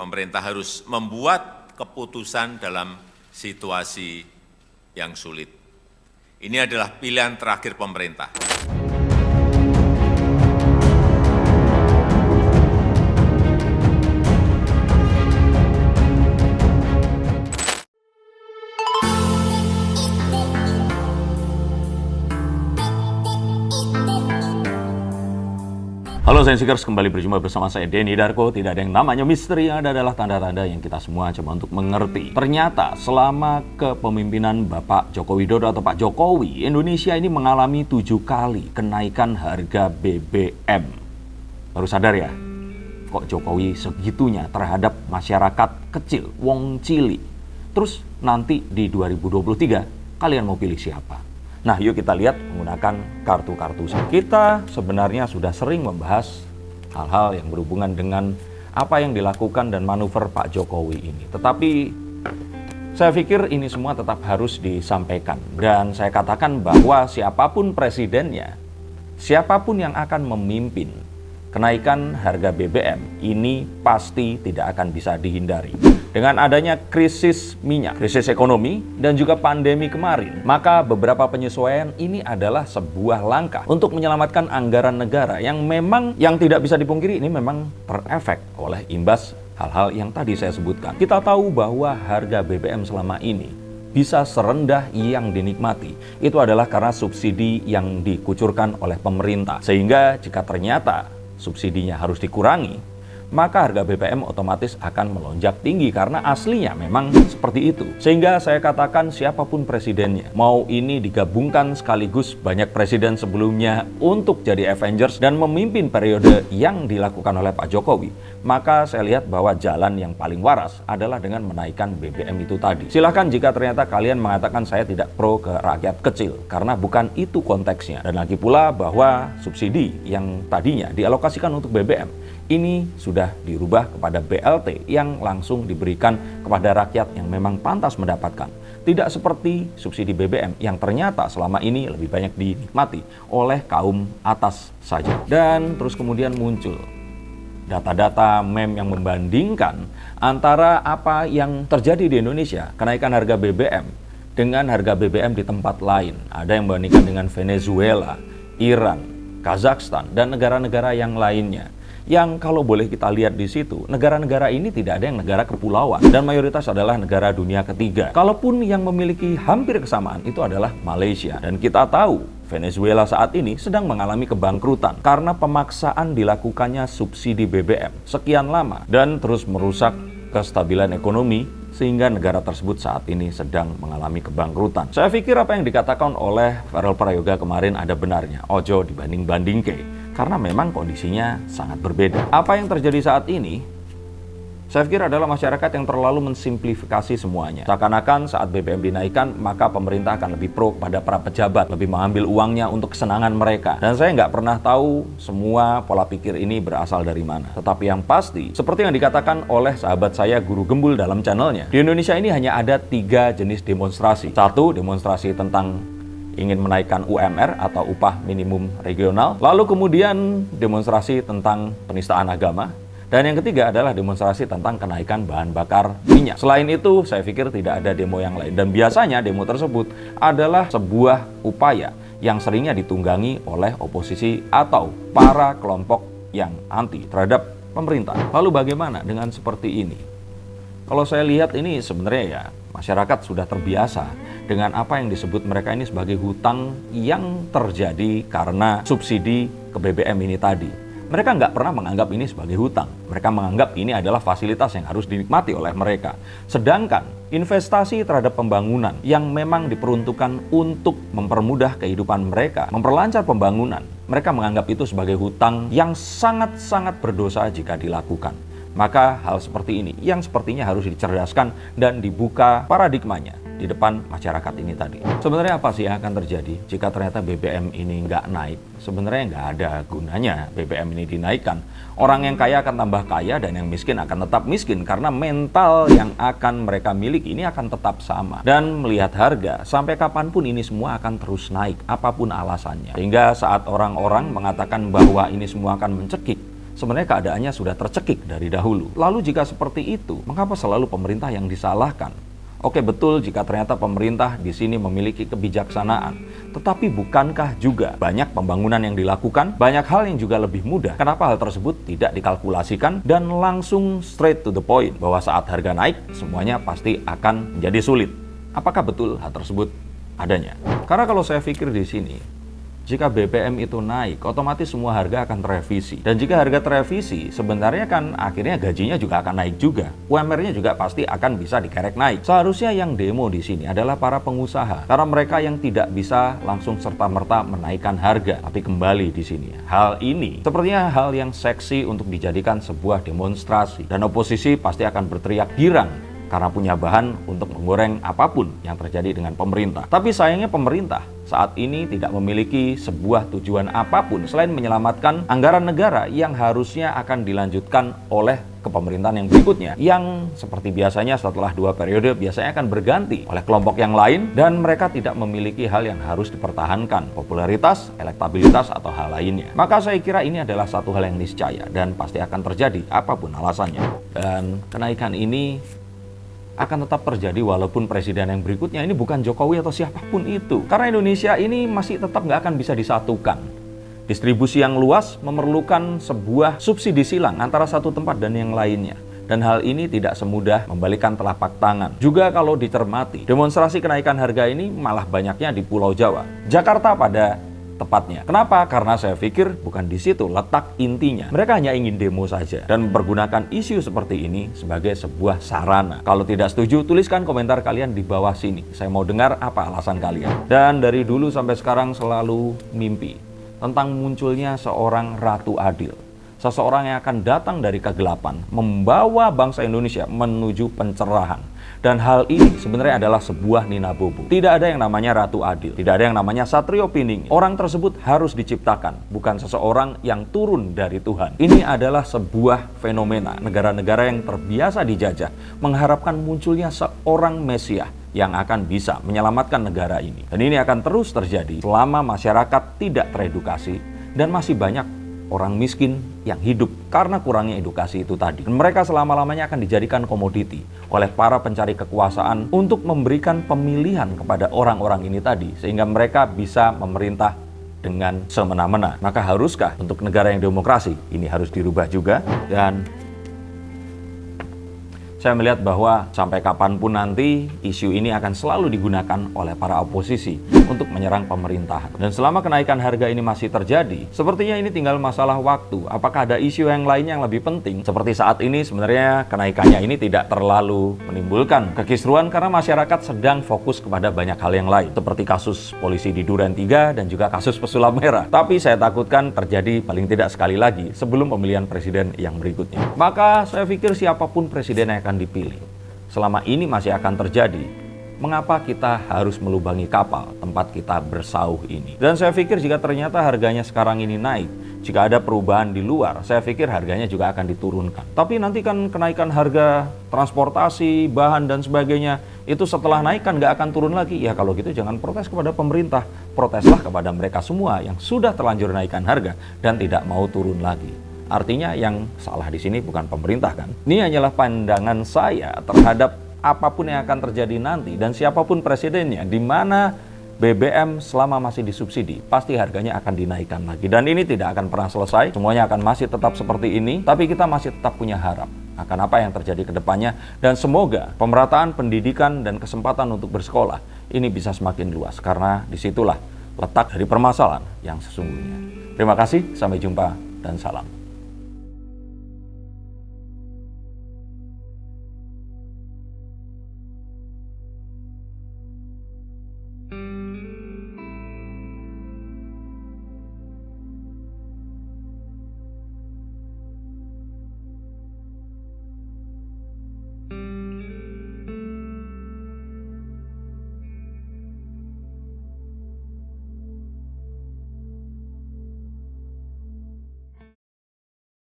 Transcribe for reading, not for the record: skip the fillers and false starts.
pemerintah harus membuat keputusan dalam situasi yang sulit. Ini adalah pilihan terakhir pemerintah. Halo Sensikers, kembali berjumpa bersama saya Denny Darko. Tidak ada yang namanya misteri, yang ada adalah tanda-tanda yang kita semua coba untuk mengerti. Ternyata selama kepemimpinan Bapak Joko Widodo atau Pak Jokowi, Indonesia ini mengalami 7 kali kenaikan harga BBM. Baru sadar ya, kok Jokowi segitunya terhadap masyarakat kecil, wong cili. Terus nanti di 2023, kalian mau pilih siapa? Nah, yuk kita lihat menggunakan kartu-kartu. Kita sebenarnya sudah sering membahas hal-hal yang berhubungan dengan apa yang dilakukan dan manuver Pak Jokowi ini. Tetapi saya pikir ini semua tetap harus disampaikan. Dan saya katakan bahwa siapapun presidennya, siapapun yang akan memimpin kenaikan harga BBM ini pasti tidak akan bisa dihindari. Dengan adanya krisis minyak, krisis ekonomi, dan juga pandemi kemarin, maka beberapa penyesuaian ini adalah sebuah langkah untuk menyelamatkan anggaran negara yang memang, yang tidak bisa dipungkiri ini memang terefek oleh imbas hal-hal yang tadi saya sebutkan. Kita tahu bahwa harga BBM selama ini bisa serendah yang dinikmati. Itu adalah karena subsidi yang dikucurkan oleh pemerintah. Sehingga jika ternyata subsidinya harus dikurangi, maka harga BBM otomatis akan melonjak tinggi karena aslinya memang seperti itu. Sehingga saya katakan siapapun presidennya, mau ini digabungkan sekaligus banyak presiden sebelumnya untuk jadi Avengers dan memimpin periode yang dilakukan oleh Pak Jokowi, maka saya lihat bahwa jalan yang paling waras adalah dengan menaikkan BBM itu tadi. Silahkan jika ternyata kalian mengatakan saya tidak pro ke rakyat kecil, karena bukan itu konteksnya. Dan lagi pula bahwa subsidi yang tadinya dialokasikan untuk BBM, ini sudah dirubah kepada BLT yang langsung diberikan kepada rakyat yang memang pantas mendapatkan. Tidak seperti subsidi BBM yang ternyata selama ini lebih banyak dinikmati oleh kaum atas saja. Dan terus kemudian muncul data-data meme yang membandingkan antara apa yang terjadi di Indonesia, kenaikan harga BBM, dengan harga BBM di tempat lain. Ada yang membandingkan dengan Venezuela, Iran, Kazakhstan, dan negara-negara yang lainnya. Yang kalau boleh kita lihat di situ, negara-negara ini tidak ada yang negara kepulauan dan mayoritas adalah negara dunia ketiga. Kalaupun yang memiliki hampir kesamaan itu adalah Malaysia. Dan kita tahu Venezuela saat ini sedang mengalami kebangkrutan karena pemaksaan dilakukannya subsidi BBM sekian lama dan terus merusak kestabilan ekonomi sehingga negara tersebut saat ini sedang mengalami kebangkrutan. Saya pikir apa yang dikatakan oleh Farel Prayoga kemarin ada benarnya. Ojo dibanding-bandingke. Karena memang kondisinya sangat berbeda. Apa yang terjadi saat ini, saya pikir adalah masyarakat yang terlalu mensimplifikasi semuanya. Seakan-akan saat BBM dinaikkan, maka pemerintah akan lebih pro kepada para pejabat, lebih mengambil uangnya untuk kesenangan mereka. Dan saya nggak pernah tahu semua pola pikir ini berasal dari mana. Tetapi yang pasti, seperti yang dikatakan oleh sahabat saya Guru Gembul dalam channelnya, di Indonesia ini hanya ada 3 jenis demonstrasi. Satu, demonstrasi tentang ingin menaikkan UMR atau upah minimum regional. Lalu kemudian demonstrasi tentang penistaan agama. Dan yang ketiga adalah demonstrasi tentang kenaikan bahan bakar minyak. Selain itu, saya pikir tidak ada demo yang lain. Dan biasanya demo tersebut adalah sebuah upaya yang seringnya ditunggangi oleh oposisi atau para kelompok yang anti terhadap pemerintah. Lalu bagaimana dengan seperti ini? Kalau saya lihat ini sebenarnya ya, masyarakat sudah terbiasa dengan apa yang disebut mereka ini sebagai hutang yang terjadi karena subsidi ke BBM ini tadi. Mereka nggak pernah menganggap ini sebagai hutang. Mereka menganggap ini adalah fasilitas yang harus dinikmati oleh mereka. Sedangkan investasi terhadap pembangunan yang memang diperuntukkan untuk mempermudah kehidupan mereka, memperlancar pembangunan, mereka menganggap itu sebagai hutang yang sangat-sangat berdosa jika dilakukan. Maka hal seperti ini yang sepertinya harus dicerdaskan dan dibuka paradigmanya di depan masyarakat ini tadi. Sebenarnya apa sih yang akan terjadi jika ternyata BBM ini nggak naik? Sebenarnya nggak ada gunanya BBM ini dinaikkan. Orang yang kaya akan tambah kaya dan yang miskin akan tetap miskin karena mental yang akan mereka miliki ini akan tetap sama. Dan melihat harga, sampai kapanpun ini semua akan terus naik, apapun alasannya. Sehingga saat orang-orang mengatakan bahwa ini semua akan mencekik, sebenarnya keadaannya sudah tercekik dari dahulu. Lalu jika seperti itu, mengapa selalu pemerintah yang disalahkan? Oke, betul jika ternyata pemerintah di sini memiliki kebijaksanaan. Tetapi bukankah juga banyak pembangunan yang dilakukan, banyak hal yang juga lebih mudah? Kenapa hal tersebut tidak dikalkulasikan dan langsung straight to the point bahwa saat harga naik, semuanya pasti akan menjadi sulit? Apakah betul hal tersebut adanya? Karena kalau saya pikir di sini, jika BBM itu naik, otomatis semua harga akan terevisi. Dan jika harga terevisi, sebenarnya kan akhirnya gajinya juga akan naik juga. UMR-nya juga pasti akan bisa dikerek naik. Seharusnya yang demo di sini adalah para pengusaha. Karena mereka yang tidak bisa langsung serta-merta menaikkan harga. Tapi kembali di sini, hal ini sepertinya hal yang seksi untuk dijadikan sebuah demonstrasi. Dan oposisi pasti akan berteriak girang karena punya bahan untuk menggoreng apapun yang terjadi dengan pemerintah. Tapi sayangnya pemerintah saat ini tidak memiliki sebuah tujuan apapun selain menyelamatkan anggaran negara yang harusnya akan dilanjutkan oleh kepemerintahan yang berikutnya, yang seperti biasanya setelah 2 periode biasanya akan berganti oleh kelompok yang lain dan mereka tidak memiliki hal yang harus dipertahankan, popularitas, elektabilitas, atau hal lainnya. Maka saya kira ini adalah satu hal yang niscaya dan pasti akan terjadi apapun alasannya. Dan kenaikan ini akan tetap terjadi walaupun presiden yang berikutnya ini bukan Jokowi atau siapapun itu. Karena Indonesia ini masih tetap nggak akan bisa disatukan. Distribusi yang luas memerlukan sebuah subsidi silang antara satu tempat dan yang lainnya. Dan hal ini tidak semudah membalikan telapak tangan. Juga kalau dicermati, demonstrasi kenaikan harga ini malah banyaknya di Pulau Jawa. Jakarta pada tepatnya. Kenapa? Karena saya pikir bukan di situ letak intinya. Mereka hanya ingin demo saja dan mempergunakan isu seperti ini sebagai sebuah sarana. Kalau tidak setuju, tuliskan komentar kalian di bawah sini. Saya mau dengar apa alasan kalian. Dan dari dulu sampai sekarang selalu mimpi tentang munculnya seorang Ratu Adil. Seseorang yang akan datang dari kegelapan, membawa bangsa Indonesia menuju pencerahan. Dan hal ini sebenarnya adalah sebuah Nina Bobo. Tidak ada yang namanya Ratu Adil. Tidak ada yang namanya Satrio Piningit. Orang tersebut harus diciptakan, bukan seseorang yang turun dari Tuhan. Ini adalah sebuah fenomena negara-negara yang terbiasa dijajah, mengharapkan munculnya seorang Mesias yang akan bisa menyelamatkan negara ini. Dan ini akan terus terjadi selama masyarakat tidak teredukasi dan masih banyak orang miskin yang hidup karena kurangnya edukasi itu tadi. Dan mereka selama-lamanya akan dijadikan komoditi oleh para pencari kekuasaan untuk memberikan pemilihan kepada orang-orang ini tadi, sehingga mereka bisa memerintah dengan semena-mena. Maka haruskah untuk negara yang demokrasi ini harus dirubah juga? Dan saya melihat bahwa sampai kapanpun nanti isu ini akan selalu digunakan oleh para oposisi untuk menyerang pemerintahan. Dan selama kenaikan harga ini masih terjadi, sepertinya ini tinggal masalah waktu. Apakah ada isu yang lain yang lebih penting? Seperti saat ini sebenarnya kenaikannya ini tidak terlalu menimbulkan kekisruan karena masyarakat sedang fokus kepada banyak hal yang lain. Seperti kasus polisi di Duren 3 dan juga kasus pesulap merah. Tapi saya takutkan terjadi paling tidak sekali lagi sebelum pemilihan presiden yang berikutnya. Maka saya pikir siapapun presiden yang akan dipilih, selama ini masih akan terjadi, mengapa kita harus melubangi kapal tempat kita bersauh ini? Dan saya pikir jika ternyata harganya sekarang ini naik, jika ada perubahan di luar, saya pikir harganya juga akan diturunkan. Tapi nanti kan kenaikan harga transportasi, bahan dan sebagainya, itu setelah naik kan nggak akan turun lagi. Ya kalau gitu jangan protes kepada pemerintah, proteslah kepada mereka semua yang sudah terlanjur naikkan harga dan tidak mau turun lagi. Artinya yang salah di sini bukan pemerintah kan? Ini hanyalah pandangan saya terhadap apapun yang akan terjadi nanti dan siapapun presidennya, di mana BBM selama masih disubsidi, pasti harganya akan dinaikkan lagi. Dan ini tidak akan pernah selesai, semuanya akan masih tetap seperti ini, tapi kita masih tetap punya harap akan apa yang terjadi ke depannya. Dan semoga pemerataan pendidikan dan kesempatan untuk bersekolah ini bisa semakin luas, karena disitulah letak dari permasalahan yang sesungguhnya. Terima kasih, sampai jumpa dan salam.